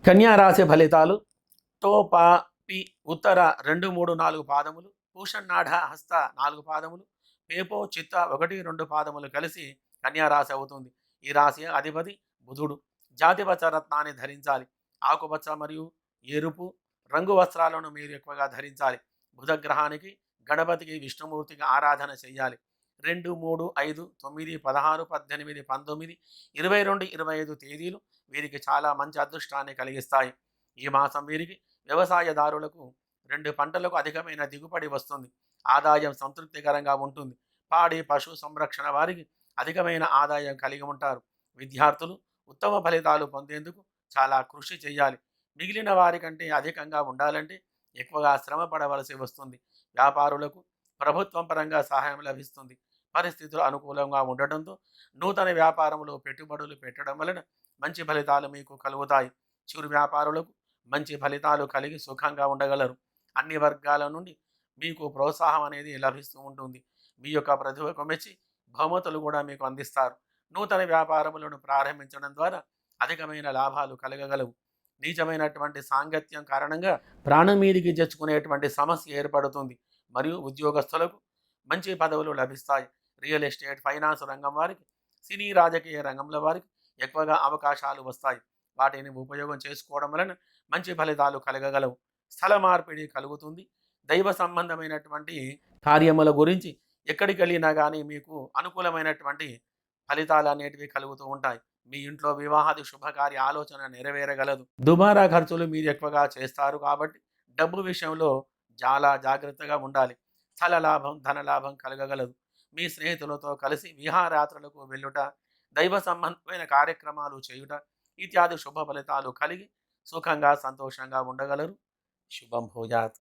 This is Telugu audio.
కన్యా రాశి ఫలితాలు. తో పా పి ఉత్తర 2, 3, 4 పాదములు, పూషణాఢ హస్త 4 పాదములు, పేపో చిత్త 1, 2 పాదములు కలిసి కన్యా రాశి అవుతుంది. ఈ రాశి అధిపతి బుధుడు. జాతిపచ్చ రత్నాన్ని ధరించాలి. ఆకుపచ్చ మరియు ఎరుపు రంగు వస్త్రాలను మీరు ఎక్కువగా ధరించాలి. బుధగ్రహానికి, గణపతికి, విష్ణుమూర్తికి ఆరాధన చేయాలి. 2, 3, 5, 9, 16, 18, 19, 22, 25 తేదీలు వీరికి చాలా మంచి అదృష్టాన్ని కలిగిస్తాయి. ఈ మాసం వీరికి వ్యవసాయదారులకు 2 పంటలకు అధికమైన దిగుబడి వస్తుంది. ఆదాయం సంతృప్తికరంగా ఉంటుంది. పాడి పశు సంరక్షణ వారికి అధికమైన ఆదాయం కలిగి ఉంటారు. విద్యార్థులు ఉత్తమ ఫలితాలు పొందేందుకు చాలా కృషి చేయాలి. మిగిలిన వారికంటే అధికంగా ఉండాలంటే ఎక్కువగా శ్రమ పడవలసి వస్తుంది. వ్యాపారులకు ప్రభుత్వం పరంగా సహాయం లభిస్తుంది. పరిస్థితులు అనుకూలంగా ఉండటంతో నూతన వ్యాపారంలో పెట్టుబడులు పెట్టడం వలన మంచి ఫలితాలు మీకు కలుగుతాయి. చిరు వ్యాపారులకు మంచి ఫలితాలు కలిగి సుఖంగా ఉండగలరు. అన్ని వర్గాల నుండి మీకు ప్రోత్సాహం అనేది లభిస్తూ ఉంటుంది. మీ యొక్క ప్రతిభకు మెచ్చి బహుమతులు కూడా మీకు అందిస్తారు. నూతన వ్యాపారములను ప్రారంభించడం ద్వారా అధికమైన లాభాలు కలగగలవు. నీచమైనటువంటి సాంగత్యం కారణంగా ప్రాణం మీదికి తెచ్చుకునేటువంటి సమస్య ఏర్పడుతుంది. మరియు ఉద్యోగస్తులకు మంచి పదవులు లభిస్తాయి. రియల్ ఎస్టేట్, ఫైనాన్స్ రంగం వారికి, సినీ రాజకీయ రంగంలో వారికి ఎక్కువగా అవకాశాలు వస్తాయి. వాటిని ఉపయోగం చేసుకోవడం వలన మంచి ఫలితాలు కలగగలవు. స్థల మార్పిడి కలుగుతుంది. దైవ సంబంధమైనటువంటి కార్యముల గురించి ఎక్కడికి వెళ్ళినా కానీ మీకు అనుకూలమైనటువంటి ఫలితాలు అనేటివి కలుగుతూ ఉంటాయి. మీ ఇంట్లో వివాహాది శుభకార్య ఆలోచన నెరవేరగలదు. దుబారా ఖర్చులు మీరు ఎక్కువగా చేస్తారు కాబట్టి డబ్బు విషయంలో చాలా జాగ్రత్తగా ఉండాలి. స్థల లాభం, ధన లాభం కలగగలదు. మీ స్నేహితులతో కలిసి విహారయాత్రలకు వెళ్ళుట, దైవ సంబంధమైన కార్యక్రమాలు చేయుట ఇత్యాది శుభ ఫలితాలు కలిగి సుఖంగా సంతోషంగా ఉండగలరు. శుభం భూయాత్.